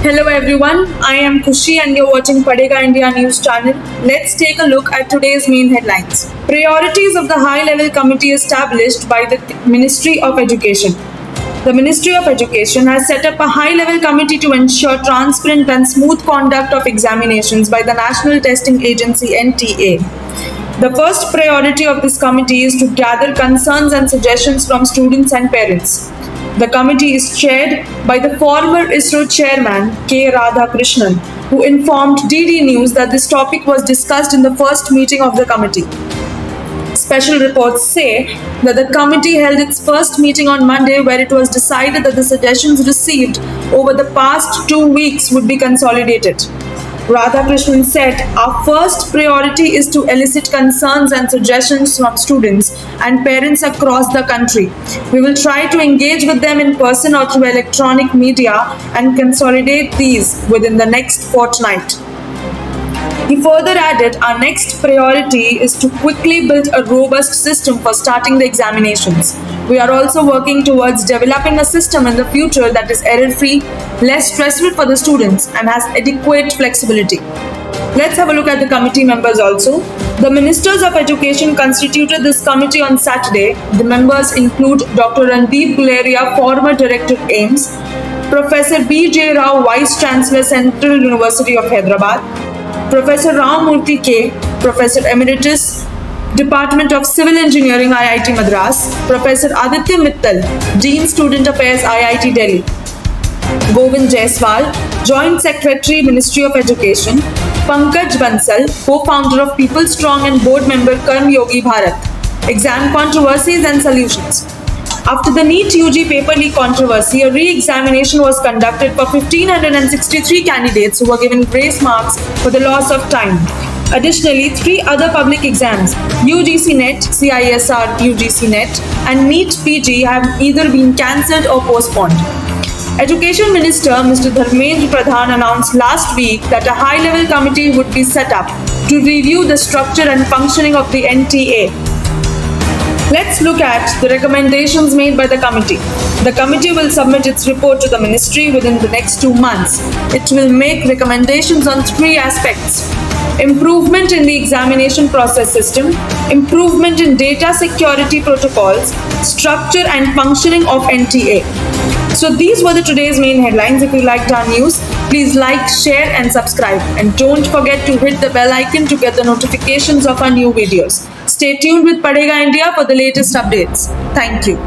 Hello everyone, I am Kushi and you're watching Padega India News Channel. Let's take a look at today's main headlines. Priorities of the high-level committee established by the Ministry of Education. The Ministry of Education has set up a high-level committee to ensure transparent and smooth conduct of examinations by the National Testing Agency (NTA). The first priority of this committee is to gather concerns and suggestions from students and parents. The committee is chaired by the former ISRO chairman K. Radhakrishnan, who informed DD News that this topic was discussed in the first meeting of the committee. Special reports say that the committee held its first meeting on Monday, where it was decided that the suggestions received over the past 2 weeks would be consolidated. Radhakrishnan said, "Our first priority is to elicit concerns and suggestions from students and parents across the country. We will try to engage with them in person or through electronic media and consolidate these within the next fortnight." He further added, "Our next priority is to quickly build a robust system for starting the examinations. We are also working towards developing a system in the future that is error-free, less stressful for the students, and has adequate flexibility." Let's have a look at the committee members also. The Ministers of Education constituted this committee on Saturday. The members include Dr. Randeep Guleria, former Director AIIMS, Professor B.J. Rao, Vice Chancellor, Central University of Hyderabad, Professor Ramamurthy K, Professor Emeritus, Department of Civil Engineering, IIT Madras, Professor Aditya Mittal, Dean Student Affairs, IIT Delhi, Govind Jaiswal, Joint Secretary, Ministry of Education, Pankaj Bansal, co-founder of People Strong and board member Karm Yogi Bharat, Exam Controversies and Solutions. After the NEET UG paper leak controversy, a re-examination was conducted for 1,563 candidates who were given grace marks for the loss of time. Additionally, 3 other public exams, UGC NET, CISR UGC NET, and NEET PG have either been cancelled or postponed. Education Minister Mr. Dharmendra Pradhan announced last week that a high-level committee would be set up to review the structure and functioning of the NTA. Let's look at the recommendations made by the committee. The committee will submit its report to the ministry within the next 2 months. It will make recommendations on 3 aspects: improvement in the examination process system, improvement in data security protocols, structure and functioning of NTA. So these were today's main headlines. If you liked our news, please like, share and subscribe. And don't forget to hit the bell icon to get the notifications of our new videos. Stay tuned with Padega India for the latest updates. Thank you.